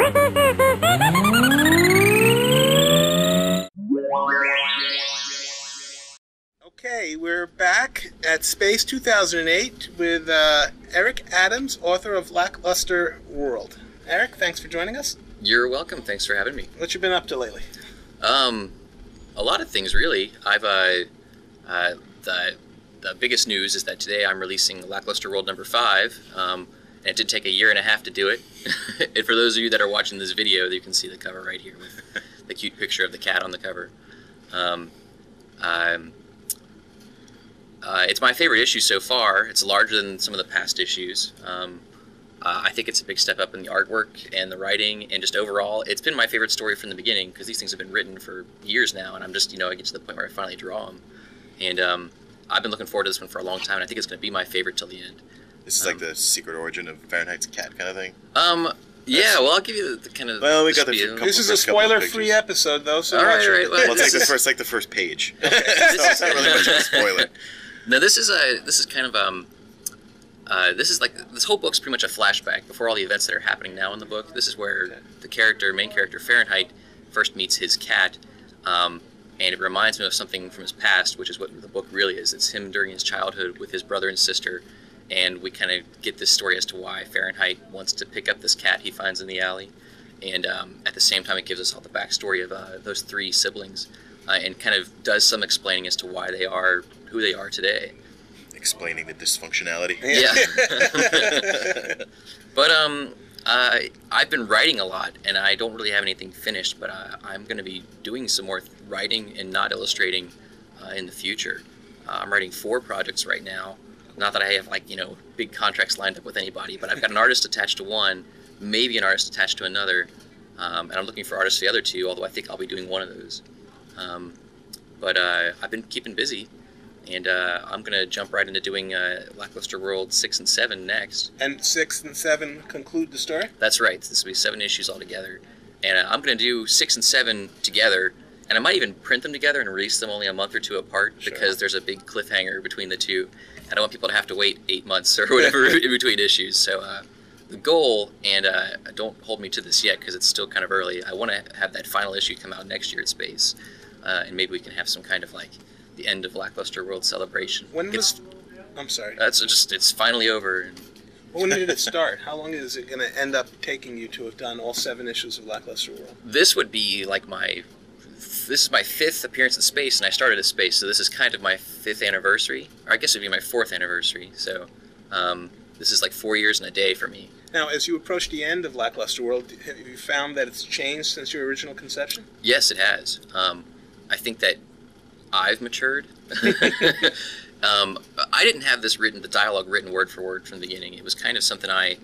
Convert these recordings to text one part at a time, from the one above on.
Okay, we're back at Space 2008 with Eric Adams, author of Lackluster World. Eric, thanks for joining us. You're welcome. Thanks for having me. What you been up to lately? A lot of things, really. I've the biggest news is that today I'm releasing Lackluster World number 5. And it did take a year and a half to do it. And for those of you that are watching this video, you can see the cover right here with the cute picture of the cat on the cover. It's my favorite issue so far. It's larger than some of the past issues. I think it's a big step up in the artwork and the writing, and just overall, it's been my favorite story from the beginning, because these things have been written for years now, and I'm just, I get to the point where I finally draw them. And I've been looking forward to this one for a long time, and I think it's going to be my favorite till the end. This is like the secret origin of Fahrenheit's cat kind of thing? Yeah, well, I'll give you the kind of... Well, we got this is a spoiler-free episode, though, so... All right. Well, it's like the first page. So it's not really much of a spoiler. No, this is kind of this whole book's pretty much a flashback before all the events that are happening now in the book. This is where the main character Fahrenheit first meets his cat, and it reminds him of something from his past, which is what the book really is. It's him during his childhood with his brother and sister, and we kind of get this story as to why Fahrenheit wants to pick up this cat he finds in the alley, and at the same time it gives us all the backstory of those 3 siblings, and kind of does some explaining as to why they are who they are today. Explaining the dysfunctionality. Yeah. But I've been writing a lot, and I don't really have anything finished, but I'm going to be doing some more writing and not illustrating in the future. I'm writing 4 projects right now. Not that I have big contracts lined up with anybody, but I've got an artist attached to one, maybe an artist attached to another, and I'm looking for artists for the other 2, although I think I'll be doing one of those. But I've been keeping busy. And I'm going to jump right into doing Lackluster World 6 and 7 next. And 6 and 7 conclude the story? That's right. This will be 7 issues altogether. And I'm going to do 6 and 7 together. And I might even print them together and release them only a month or 2 apart, because there's a big cliffhanger between the 2. I don't want people to have to wait 8 months or whatever in between issues. So the goal, and don't hold me to this yet because it's still kind of early, I want to have that final issue come out next year at Space. And maybe we can have some kind of the end of Lackluster World celebration. I'm sorry. It's finally over. When did it start? How long is it going to end up taking you to have done all 7 issues of Lackluster World? This would be this is my 5th appearance in Space, and I started at Space, so this is kind of my 5th anniversary, or I guess it would be my 4th anniversary. So this is 4 years and a day for me. Now, as you approach the end of Lackluster World, have you found that it's changed since your original conception? Yes, it has. I think that I've matured. I didn't have the dialogue written word for word from the beginning. It was kind of something I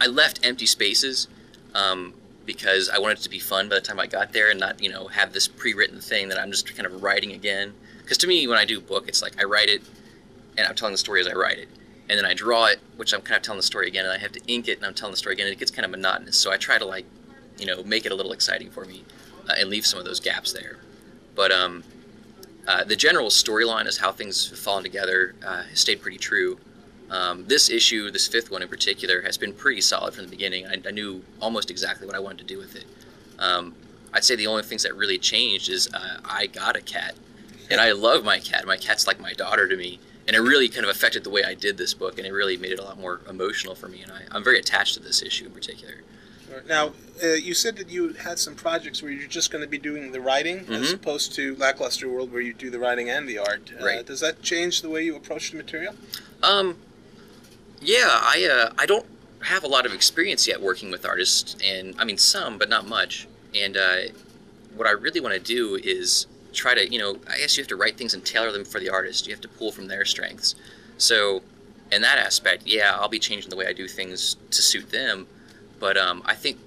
left empty spaces because I wanted it to be fun by the time I got there, and not have this pre-written thing that I'm just kind of writing again. Because to me, when I do a book, it's like I write it and I'm telling the story as I write it, and then I draw it, which I'm kind of telling the story again, and I have to ink it and I'm telling the story again, and it gets kind of monotonous. So I try to make it a little exciting for me and leave some of those gaps there. But the general storyline is how things have fallen together has stayed pretty true. This issue, this 5th one in particular, has been pretty solid from the beginning. I knew almost exactly what I wanted to do with it. I'd say the only things that really changed is I got a cat, and I love my cat. My cat's like my daughter to me, and it really kind of affected the way I did this book, and it really made it a lot more emotional for me, and I'm very attached to this issue in particular. Now, you said that you had some projects where you're just going to be doing the writing, as opposed to Lackluster World, where you do the writing and the art. Right. Does that change the way you approach the material? Yeah, I don't have a lot of experience yet working with artists, and I mean some, but not much. And what I really want to do is try to, I guess you have to write things and tailor them for the artist. You have to pull from their strengths. So in that aspect, yeah, I'll be changing the way I do things to suit them. But I think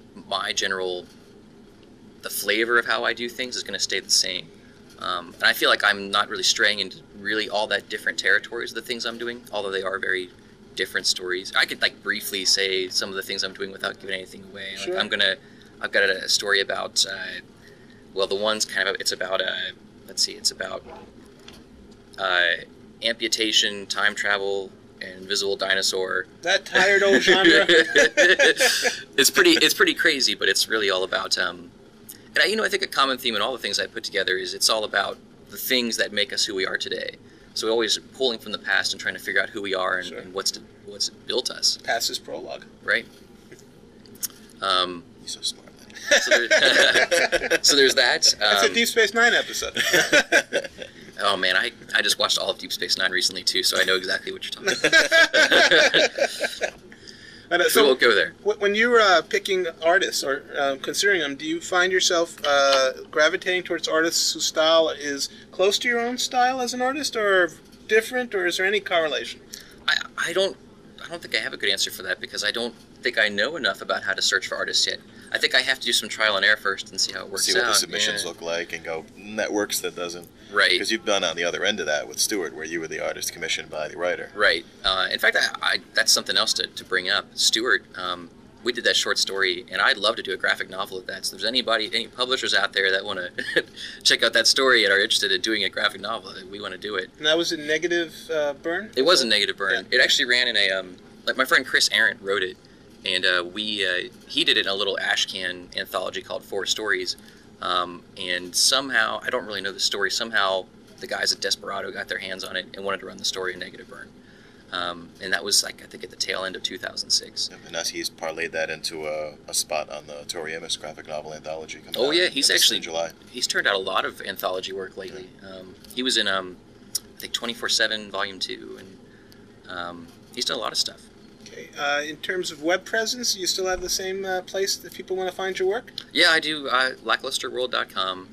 the flavor of how I do things is going to stay the same. And I feel like I'm not really straying into really all that different territories of the things I'm doing, although they are very different stories. I could briefly say some of the things I'm doing without giving anything away. Sure. I've got a story about, well, the one's kind of, it's about, let's see, it's about amputation, time travel, Invisible Dinosaur. That tired old genre. It's pretty crazy, but it's really all about. And I think a common theme in all the things I put together is it's all about the things that make us who we are today. So we're always pulling from the past and trying to figure out who we are and, Sure. and what's built us. Past is prologue. Right. You're so smart. So there's that. That's a Deep Space Nine episode. Oh man, I just watched all of Deep Space Nine recently too, so I know exactly what you're talking about. But, So we won't go there. When you're picking artists or considering them, do you find yourself gravitating towards artists whose style is close to your own style as an artist, or different, or is there any correlation? I don't think I have a good answer for that because I don't think I know enough about how to search for artists yet. I think I have to do some trial and error first and see how it works out. See what the submissions look like and go, that works, that doesn't. Right. Because you've been on the other end of that with Stewart, where you were the artist commissioned by the writer. Right. In fact, that's something else to bring up. Stewart, we did that short story, and I'd love to do a graphic novel of that. So if there's any publishers out there that want to check out that story and are interested in doing a graphic novel, we want to do it. And that was a negative burn? It was a negative burn. Yeah. It actually ran in a, like my friend Chris Arendt wrote it, and he did it in a little ashcan anthology called Four Stories. And somehow, I don't really know the story, somehow the guys at Desperado got their hands on it and wanted to run the story in negative burn. And that was, like, I think at the tail end of 2006. And now he's parlayed that into a spot on the Tori Amos graphic novel anthology. Oh yeah, he's actually in July. He's turned out a lot of anthology work lately. He was in I think 24/7 Volume 2, and he's done a lot of stuff. Okay. In terms of web presence, you still have the same place that people want to find your work? Yeah, I do. Lacklusterworld.com.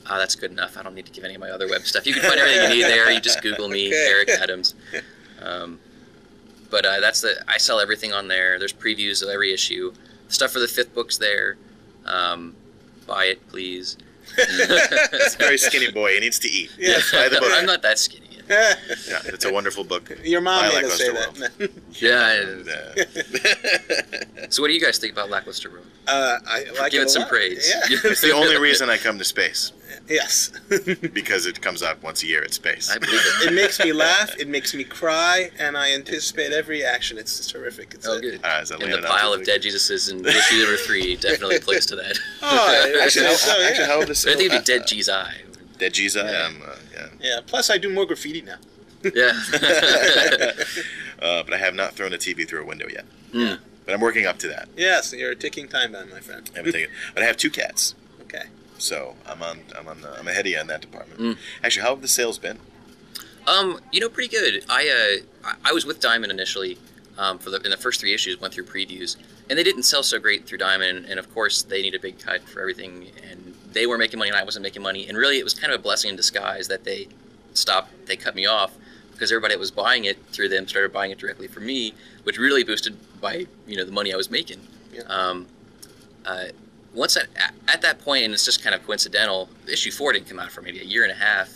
That's good enough. I don't need to give any of my other web stuff. You can find everything you need there. You just Google me, Okay. Eric Adams. But I sell everything on there. There's previews of every issue. Stuff for the 5th book's there. Buy it, please. It's a very skinny boboy. He needs to eat. Yes. Buy the book. I'm not that skinny. Yeah, it's a wonderful book. Your mom By made us say Lackluster that. Yeah. So what do you guys think about Lackluster World? I like Give it it a some lot. praise. Yeah. It's the only reason I come to space, Yes. because it comes out once a year at space. I believe it. It makes me laugh, it makes me cry, and I anticipate every action. It's terrific. It's Oh, good. Is that And the landing out pile too of quick? dead Jesuses in issue number 3 definitely plays to that. Oh, Actually, yeah. how would this? I think it'd be Dead G's Eye. Dead G's Eye. Yeah. Yeah. Yeah, plus I do more graffiti now. Yeah. But I have not thrown a TV through a window yet. Mm. But I'm working up to that. Yes, you're a ticking time bomb, my friend. I haven't taken, but I have 2 cats, Okay. so I'm ahead of you on that department. Mm. Actually, how have the sales been? Pretty good. I was with Diamond initially in the first 3 issues, went through previews, and they didn't sell so great through Diamond, and of course they need a big cut for everything, and they were making money and I wasn't making money, and really it was kind of a blessing in disguise that they cut me off, because everybody that was buying it through them started buying it directly from me, which really boosted by the money I was making. Yeah. Once at that point, and it's just kind of coincidental, issue 4 didn't come out for maybe a year and a half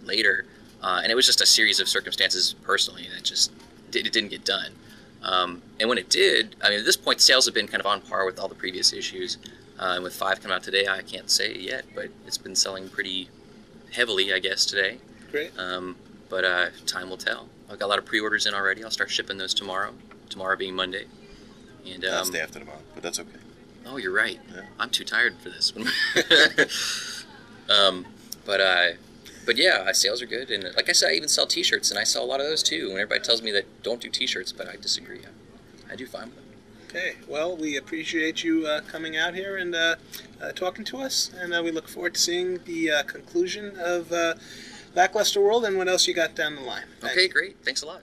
later, and it was just a series of circumstances personally that just it didn't get done. And when it did, I mean, at this point, sales have been kind of on par with all the previous issues. And with 5 coming out today, I can't say it yet, but it's been selling pretty heavily, I guess, today. Great. But time will tell. I've got a lot of pre-orders in already. I'll start shipping those tomorrow. Tomorrow being Monday. And That's day after tomorrow, but that's okay. oh, you're right. Yeah. I'm too tired for this one. But yeah, sales are good, and like I said, I even sell T-shirts, and I sell a lot of those too. And everybody tells me that don't do T-shirts, but I disagree. I do fine with them. Okay. Well, we appreciate you coming out here and talking to us, and we look forward to seeing the conclusion of Lackluster World and what else you got down the line. Thanks. Okay, great. Thanks a lot.